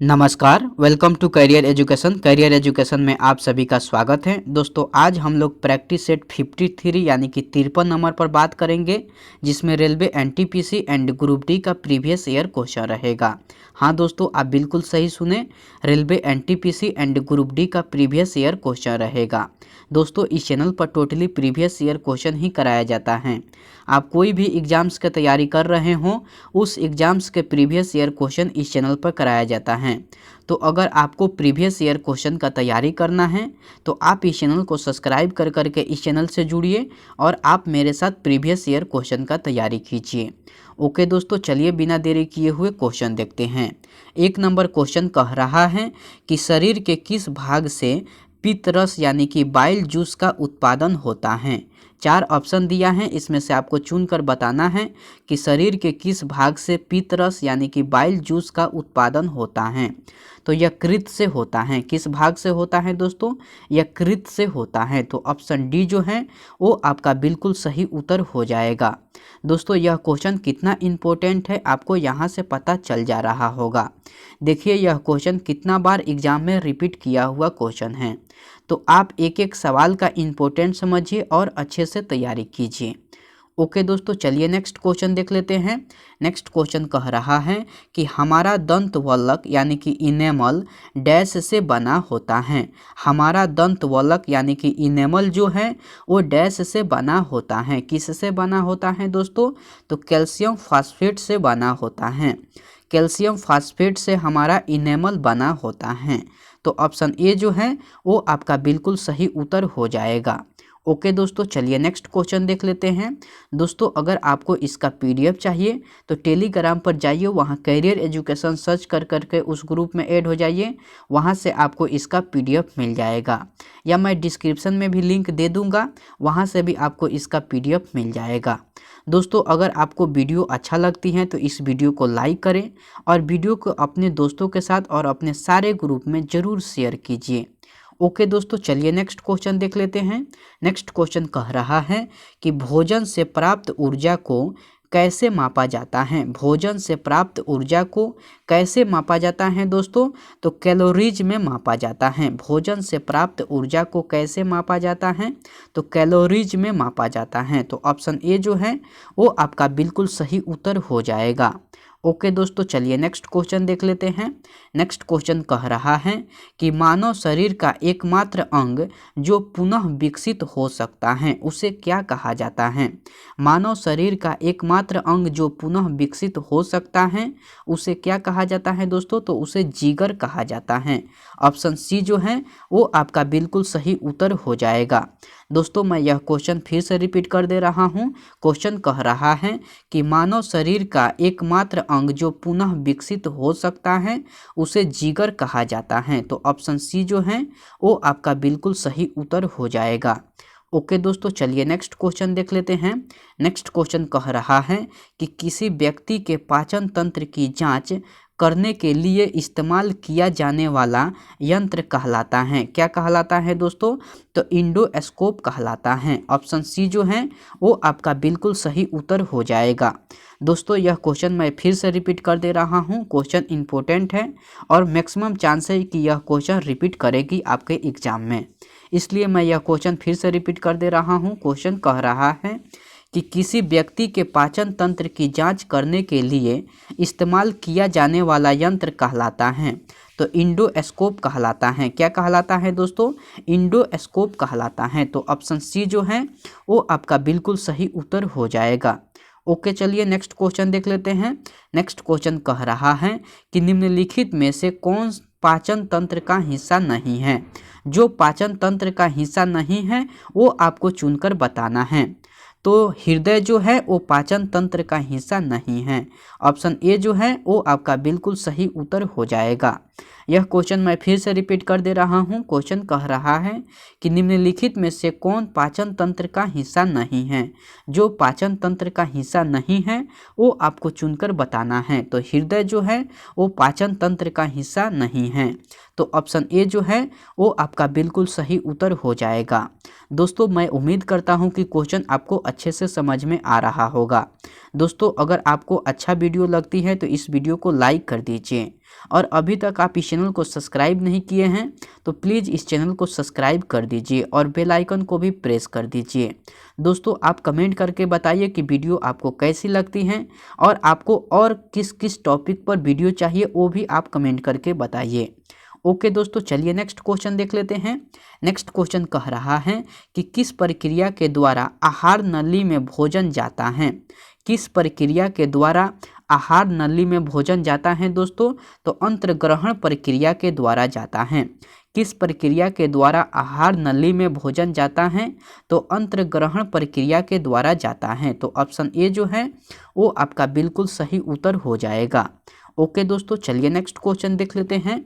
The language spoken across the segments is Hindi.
नमस्कार, welcome to career education. Career education में आप सभी का स्वागत है। दोस्तों, आज हम लोग प्रैक्टिस सेट 53 यानी कि 53 नंबर पर बात करेंगे, जिसमें railway NTPC and group D का प्रीवियस ईयर क्वेश्चन रहेगा। हाँ दोस्तों, आप बिल्कुल सही सुने, railway NTPC and group D का प्रीवियस ईयर क्वेश्चन रहेगा। दोस्तों, इस चैनल पर टोटली प्रीवियस ईयर क्वेश्चन ही कराया जाता है। आप कोई भी एग्जाम्स की तैयारी कर रहे हो, उस एग्जाम्स के प्रीवियस ईयर क्वेश्चन इस चैनल पर कराया जाता है। तो अगर आपको प्रीवियस ईयर क्वेश्चन का तैयारी करना है तो आप इस चैनल को सब्सक्राइब कर करके इस चैनल से जुड़िए और आप मेरे साथ प्रीवियस ईयर क्वेश्चन का तैयारी कीजिए। ओके दोस्तों, चलिए बिना देरी किए हुए क्वेश्चन देखते हैं। 1 नंबर क्वेश्चन कह रहा है कि शरीर के किस भाग से पित्त रस यानी कि बाइल जूस का उत्पादन होता है। 4 ऑप्शन दिया है, इसमें से आपको चुनकर बताना है कि शरीर के किस भाग से पित्त रस यानी कि बाइल जूस का उत्पादन होता है। तो यकृत से होता है। किस भाग से होता है दोस्तों? यकृत से होता है। तो ऑप्शन डी जो है वो आपका बिल्कुल सही उत्तर हो जाएगा। दोस्तों, यह क्वेश्चन कितना इम्पोर्टेंट है आपको यहाँ से पता चल जा रहा होगा। देखिए, यह क्वेश्चन कितना बार एग्जाम में रिपीट किया हुआ क्वेश्चन है। तो आप एक एक सवाल का इम्पोर्टेंट समझिए और अच्छे से तैयारी कीजिए। ओके दोस्तों, चलिए नेक्स्ट क्वेश्चन देख लेते हैं। नेक्स्ट क्वेश्चन कह रहा है कि हमारा दंत वल्लक यानी कि इनेमल डैश से बना होता है। हमारा दंत वल्लक यानी कि इनेमल जो है वो डैश से बना होता है। किस से बना होता है दोस्तों? तो कैल्शियम फास्फेट से बना होता है। कैल्शियम फास्फेट से हमारा इनेमल बना होता है। तो ऑप्शन ए जो है वो आपका बिल्कुल सही उत्तर हो जाएगा। ओके दोस्तों, चलिए नेक्स्ट क्वेश्चन देख लेते हैं। दोस्तों, अगर आपको इसका पीडीएफ चाहिए तो टेलीग्राम पर जाइए, वहाँ करियर एजुकेशन सर्च कर करके उस ग्रुप में ऐड हो जाइए, वहाँ से आपको इसका पीडीएफ मिल जाएगा। या मैं डिस्क्रिप्शन में भी लिंक दे दूँगा, वहाँ से भी आपको इसका पीडीएफ मिल जाएगा। दोस्तों, अगर आपको वीडियो अच्छा लगती है तो इस वीडियो को लाइक करें और वीडियो को अपने दोस्तों के साथ और अपने सारे ग्रुप में ज़रूर शेयर कीजिए। ओके दोस्तों, चलिए नेक्स्ट क्वेश्चन देख लेते हैं। नेक्स्ट क्वेश्चन कह रहा है कि भोजन से प्राप्त ऊर्जा को कैसे मापा जाता है। भोजन से प्राप्त ऊर्जा को कैसे मापा जाता है दोस्तों? तो कैलोरीज में मापा जाता है। भोजन से प्राप्त ऊर्जा को कैसे मापा जाता है? तो कैलोरीज में मापा जाता है। तो ऑप्शन ए जो है वो आपका बिल्कुल सही उत्तर हो जाएगा। ओके दोस्तों, चलिए नेक्स्ट क्वेश्चन देख लेते हैं। नेक्स्ट क्वेश्चन कह रहा है कि मानव शरीर का एकमात्र अंग जो पुनः विकसित हो सकता है उसे क्या कहा जाता है। मानव शरीर का एकमात्र अंग जो पुनः विकसित हो सकता है उसे क्या कहा जाता है दोस्तों? तो उसे जिगर कहा जाता है। ऑप्शन सी जो है वो आपका बिल्कुल सही उत्तर हो जाएगा। दोस्तों, मैं यह क्वेश्चन फिर से रिपीट कर दे रहा हूँ। क्वेश्चन कह रहा है कि मानव शरीर का एकमात्र अंग जो पुनः विकसित हो सकता है उसे जिगर कहा जाता है। तो ऑप्शन सी जो है वो आपका बिल्कुल सही उत्तर हो जाएगा। ओके दोस्तों, चलिए नेक्स्ट क्वेश्चन देख लेते हैं। नेक्स्ट क्वेश्चन कह रहा है कि किसी व्यक्ति के पाचन तंत्र की जांच करने के लिए इस्तेमाल किया जाने वाला यंत्र कहलाता है। क्या कहलाता है दोस्तों? तो इंडोस्कोप कहलाता है। ऑप्शन सी जो है वो आपका बिल्कुल सही उत्तर हो जाएगा। दोस्तों, यह क्वेश्चन मैं फिर से रिपीट कर दे रहा हूँ। क्वेश्चन इंपॉर्टेंट है और मैक्सिमम चांस है कि यह क्वेश्चन रिपीट करेगी आपके एग्जाम में, इसलिए मैं यह क्वेश्चन फिर से रिपीट कर दे रहा हूँ। क्वेश्चन कह रहा है कि किसी व्यक्ति के पाचन तंत्र की जांच करने के लिए इस्तेमाल किया जाने वाला यंत्र कहलाता है। तो इंडोस्कोप कहलाता है। क्या कहलाता है दोस्तों? इंडोस्कोप कहलाता है। तो ऑप्शन सी जो है वो आपका बिल्कुल सही उत्तर हो जाएगा। ओके, चलिए नेक्स्ट क्वेश्चन देख लेते हैं। नेक्स्ट क्वेश्चन कह रहा है कि निम्नलिखित में से कौन पाचन तंत्र का हिस्सा नहीं है। जो पाचन तंत्र का हिस्सा नहीं है वो आपको चुनकर बताना है। तो हृदय जो है वो पाचन तंत्र का हिस्सा नहीं है। ऑप्शन ए जो है वो आपका बिल्कुल सही उत्तर हो जाएगा। यह क्वेश्चन मैं फिर से रिपीट कर दे रहा हूँ। क्वेश्चन कह रहा है कि निम्नलिखित में से कौन पाचन तंत्र का हिस्सा नहीं है। जो पाचन तंत्र का हिस्सा नहीं है वो आपको चुनकर बताना है। तो हृदय जो है वो पाचन तंत्र का हिस्सा नहीं है। तो ऑप्शन ए जो है वो आपका बिल्कुल सही उत्तर हो जाएगा। दोस्तों, मैं उम्मीद करता हूं कि क्वेश्चन आपको अच्छे से समझ में आ रहा होगा। दोस्तों अगर आपको अच्छा वीडियो लगती है तो इस वीडियो को लाइक कर दीजिए, और अभी तक आप इस चैनल को सब्सक्राइब नहीं किए हैं तो प्लीज़ इस चैनल को सब्सक्राइब कर दीजिए और बेल आइकन को भी प्रेस कर दीजिए। दोस्तों आप कमेंट करके बताइए कि वीडियो आपको कैसी लगती हैं, और आपको और किस किस टॉपिक पर वीडियो चाहिए वो भी आप कमेंट करके बताइए। ओके दोस्तों, चलिए नेक्स्ट क्वेश्चन देख लेते हैं। नेक्स्ट क्वेश्चन कह रहा है कि किस प्रक्रिया के द्वारा आहार नली में भोजन जाता है। किस प्रक्रिया के द्वारा आहार नली में भोजन जाता है दोस्तों? तो अंतर्ग्रहण प्रक्रिया के द्वारा जाता है। किस प्रक्रिया के द्वारा आहार नली में भोजन जाता है? तो अंतर्ग्रहण प्रक्रिया के द्वारा जाता है। तो ऑप्शन ए जो है वो आपका बिल्कुल सही उत्तर हो जाएगा। ओके दोस्तों, चलिए नेक्स्ट क्वेश्चन देख लेते हैं।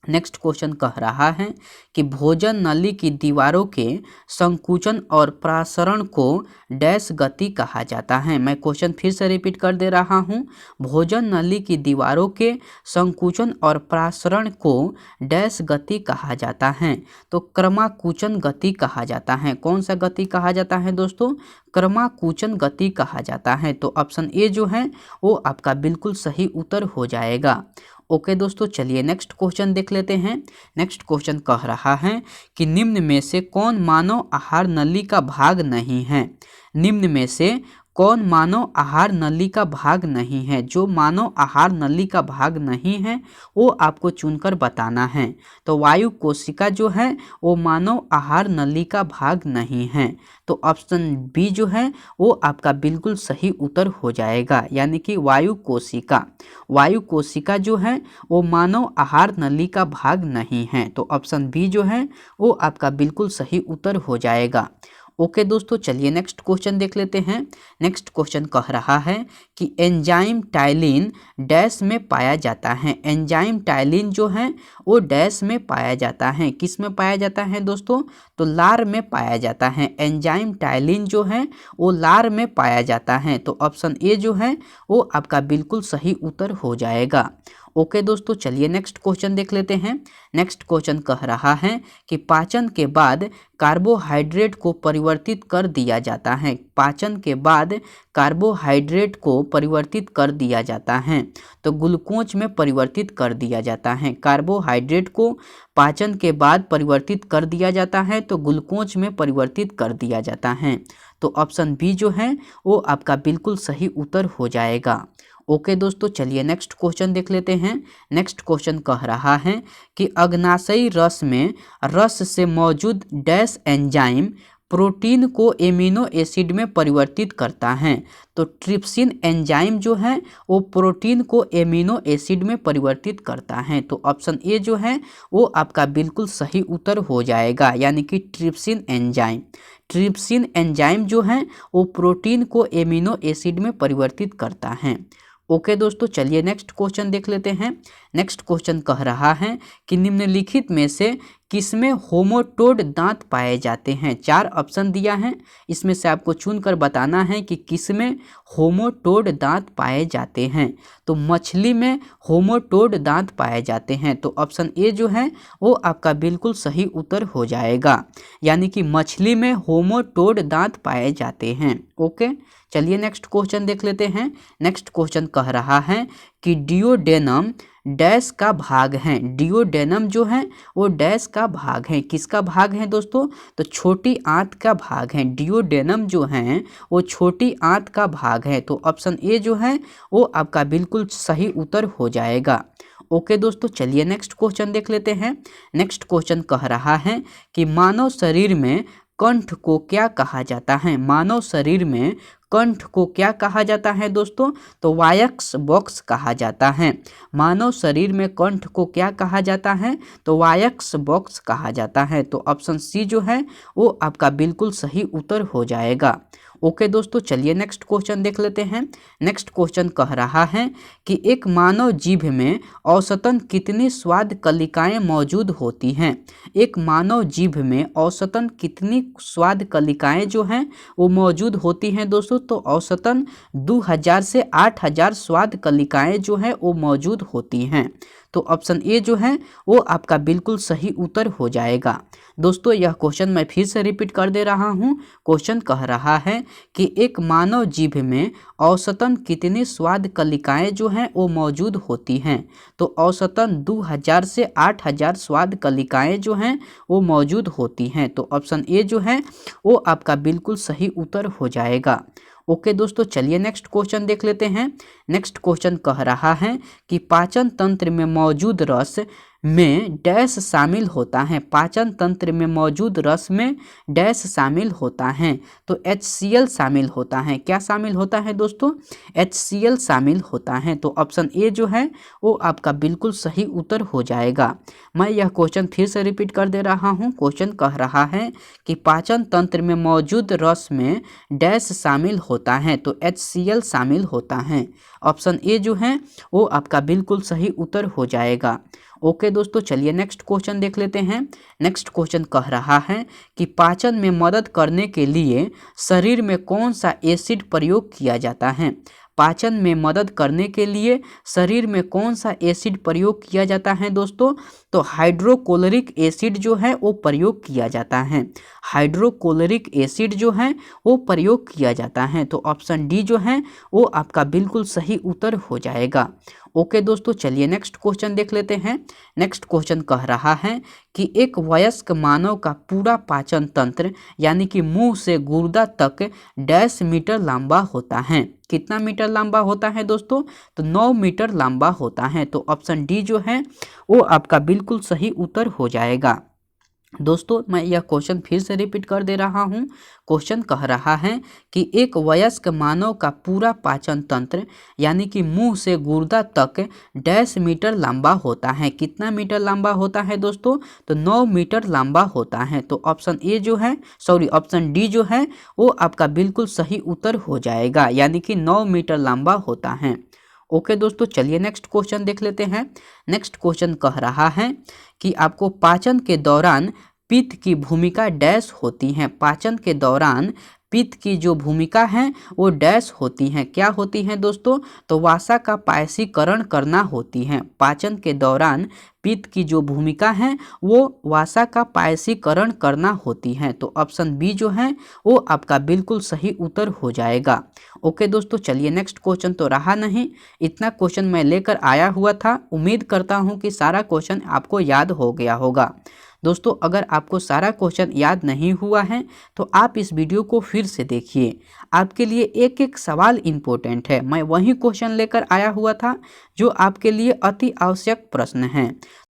नेक्स्ट क्वेश्चन कह रहा है कि भोजन नली की दीवारों के संकुचन और प्रसारण को डैश गति कहा जाता है। मैं क्वेश्चन फिर से रिपीट कर दे रहा हूं। भोजन नली की दीवारों के संकुचन और प्रसारण को डैश गति कहा जाता है। तो क्रमाकुचन गति कहा जाता है। कौन सा गति कहा जाता है दोस्तों? क्रमाकुचन गति कहा जाता है। तो ऑप्शन ए जो है वो आपका बिल्कुल सही उत्तर हो जाएगा। ओके दोस्तों, चलिए नेक्स्ट क्वेश्चन देख लेते हैं। नेक्स्ट क्वेश्चन कह रहा है कि निम्न में से कौन मानव आहार नली का भाग नहीं है। निम्न में से कौन मानव आहार नली का भाग नहीं है? जो मानव आहार नली का भाग नहीं है वो आपको चुनकर बताना है। तो वायु कोशिका जो है वो मानव आहार नली का भाग नहीं है। तो ऑप्शन बी जो है वो आपका बिल्कुल सही उत्तर हो जाएगा, यानी कि वायु कोशिका। वायु कोशिका जो है वो मानव आहार नली का भाग नहीं है। तो ऑप्शन बी जो है वो आपका बिल्कुल सही उत्तर हो जाएगा। ओके दोस्तों, चलिए नेक्स्ट क्वेश्चन देख लेते हैं। नेक्स्ट क्वेश्चन कह रहा है कि एंजाइम टाइलिन डैश में पाया जाता है। एंजाइम टाइलिन जो है वो डैश में पाया जाता है। किस में पाया जाता है दोस्तों? तो लार में पाया जाता है। एंजाइम टाइलिन जो है वो लार में पाया जाता है। तो ऑप्शन ए जो है वो आपका बिल्कुल सही उत्तर हो जाएगा। ओके दोस्तों, चलिए नेक्स्ट क्वेश्चन देख लेते हैं। नेक्स्ट क्वेश्चन कह रहा है कि पाचन के बाद कार्बोहाइड्रेट को परिवर्तित कर दिया जाता है। पाचन के बाद कार्बोहाइड्रेट को परिवर्तित कर दिया जाता है। तो ग्लूकोज में परिवर्तित कर दिया जाता है। कार्बोहाइड्रेट को पाचन के बाद परिवर्तित कर दिया जाता है तो ग्लूकोज में परिवर्तित कर दिया जाता है। तो ऑप्शन बी जो है वो आपका बिल्कुल सही उत्तर हो जाएगा। ओके दोस्तों, चलिए नेक्स्ट क्वेश्चन देख लेते हैं। नेक्स्ट क्वेश्चन कह रहा है कि अग्नाशयी रस में रस से मौजूद डैश एंजाइम प्रोटीन को एमिनो एसिड में परिवर्तित करता है। तो ट्रिप्सिन एंजाइम जो है वो प्रोटीन को एमिनो एसिड में परिवर्तित करता है। तो ऑप्शन ए जो है वो आपका बिल्कुल सही उत्तर हो जाएगा, यानी कि ट्रिप्सिन एंजाइम। ट्रिप्सिन एंजाइम जो है वो प्रोटीन को एमिनो एसिड में परिवर्तित करता है। ओके दोस्तों, चलिए नेक्स्ट क्वेश्चन देख लेते हैं। नेक्स्ट क्वेश्चन कह रहा है कि निम्नलिखित में से किसमें होमोटोड दांत पाए जाते हैं। 4 ऑप्शन दिया है, इसमें से आपको चुनकर बताना है कि किसमें होमोटोड दांत पाए जाते हैं। तो मछली में होमोटोड दांत पाए जाते हैं। तो ऑप्शन ए जो है वो आपका बिल्कुल सही उत्तर हो जाएगा, यानी कि मछली में होमोटोड दांत पाए जाते हैं। ओके, चलिए नेक्स्ट क्वेश्चन देख लेते हैं। नेक्स्ट क्वेश्चन कह रहा है कि डिओडेनम डैश का भाग है। डिओडेनम जो है वो डैश का भाग है। किसका भाग है दोस्तों? तो छोटी आंत का भाग है। डिओडेनम जो है वो छोटी आंत का भाग है। तो ऑप्शन ए जो है वो आपका बिल्कुल सही उत्तर हो जाएगा। ओके दोस्तों, चलिए नेक्स्ट क्वेश्चन देख लेते हैं। नेक्स्ट क्वेश्चन कह रहा है कि मानव शरीर में कंठ को क्या कहा जाता है। मानव शरीर में कंठ को क्या कहा जाता है दोस्तों? तो वायक्स बॉक्स कहा जाता है। मानव शरीर में कंठ को क्या कहा जाता है? तो वायक्स बॉक्स कहा जाता है। तो ऑप्शन सी जो है वो आपका बिल्कुल सही उत्तर हो जाएगा। ओके दोस्तों, चलिए नेक्स्ट क्वेश्चन देख लेते हैं। नेक्स्ट क्वेश्चन कह रहा है कि एक मानव जीभ में औसतन कितनी स्वाद कलिकाएं मौजूद होती हैं। एक मानव जीभ में औसतन कितनी स्वाद कलिकाएं जो हैं वो मौजूद होती हैं दोस्तों? तो औसतन 2000 से 8000 स्वाद कलिकाएं जो हैं वो मौजूद होती हैं। तो ऑप्शन ए जो है वो आपका बिल्कुल सही उत्तर हो जाएगा। दोस्तों यह क्वेश्चन मैं फिर से रिपीट कर दे रहा हूँ। क्वेश्चन कह रहा है कि एक मानव जीभ में औसतन कितनी स्वाद कलिकाएं जो हैं वो मौजूद होती हैं। तो औसतन 2000 से 8000 स्वाद कलिकाएं जो हैं वो मौजूद होती हैं। तो ऑप्शन ए जो है वो आपका बिल्कुल सही उत्तर हो जाएगा। ओके दोस्तों, चलिए नेक्स्ट क्वेश्चन देख लेते हैं। नेक्स्ट क्वेश्चन कह रहा है कि पाचन तंत्र में मौजूद रस में डैश शामिल होता है। पाचन तंत्र में मौजूद रस में डैश शामिल होता है। तो HCl शामिल होता है। क्या शामिल होता है दोस्तों? HCl शामिल होता है। तो ऑप्शन ए जो है वो आपका बिल्कुल सही उत्तर हो जाएगा। मैं यह क्वेश्चन फिर से रिपीट कर दे रहा हूँ। क्वेश्चन कह रहा है कि पाचन तंत्र में मौजूद रस में डैश शामिल होता है। तो HCl शामिल होता है। ऑप्शन ए जो है वो आपका बिल्कुल सही उत्तर हो जाएगा। ओके दोस्तों, चलिए नेक्स्ट क्वेश्चन देख लेते हैं। नेक्स्ट क्वेश्चन कह रहा है कि पाचन में मदद करने के लिए शरीर में कौन सा एसिड प्रयोग किया जाता है। पाचन में मदद करने के लिए शरीर में कौन सा एसिड प्रयोग किया जाता है दोस्तों? तो हाइड्रोक्लोरिक एसिड जो है वो प्रयोग किया जाता है। हाइड्रोक्लोरिक एसिड जो है वो प्रयोग किया जाता है। तो ऑप्शन डी जो है वो आपका बिल्कुल सही उत्तर हो जाएगा। ओके दोस्तों, चलिए नेक्स्ट क्वेश्चन देख लेते हैं। नेक्स्ट क्वेश्चन कह रहा है कि एक वयस्क मानव का पूरा पाचन तंत्र यानी कि मुंह से गुर्दा तक डैश मीटर लंबा होता है। कितना मीटर लंबा होता है दोस्तों? तो 9 मीटर लंबा होता है। तो ऑप्शन डी जो है वो आपका बिल्कुल सही उत्तर हो जाएगा। दोस्तों, मैं यह क्वेश्चन फिर से रिपीट कर दे रहा हूँ। क्वेश्चन कह रहा है कि एक वयस्क मानव का पूरा पाचन तंत्र यानी कि मुंह से गुर्दा तक डैश मीटर लंबा होता है। कितना मीटर लंबा होता है दोस्तों? तो 9 मीटर लंबा होता है। तो ऑप्शन ए जो है ऑप्शन डी जो है वो आपका बिल्कुल सही उत्तर हो जाएगा, यानी कि 9 मीटर लंबा होता है। ओके दोस्तों, चलिए नेक्स्ट क्वेश्चन देख लेते हैं। नेक्स्ट क्वेश्चन कह रहा है कि आपको पाचन के दौरान पित्त की भूमिका डैश होती है। पाचन के दौरान पित्त की जो भूमिका है वो डैश होती है। क्या होती है दोस्तों? तो वसा का पायसीकरण करना होती है। पाचन के दौरान पित्त की जो भूमिका है वो वसा का पायसीकरण करना होती है। तो ऑप्शन बी जो है वो आपका बिल्कुल सही उत्तर हो जाएगा। ओके दोस्तों, चलिए नेक्स्ट क्वेश्चन तो रहा नहीं, इतना क्वेश्चन मैं लेकर आया हुआ था। उम्मीद करता हूँ कि सारा क्वेश्चन आपको याद हो गया होगा। दोस्तों, अगर आपको सारा क्वेश्चन याद नहीं हुआ है तो आप इस वीडियो को फिर से देखिए। आपके लिए एक एक सवाल इम्पोर्टेंट है। मैं वही क्वेश्चन लेकर आया हुआ था जो आपके लिए अति आवश्यक प्रश्न है।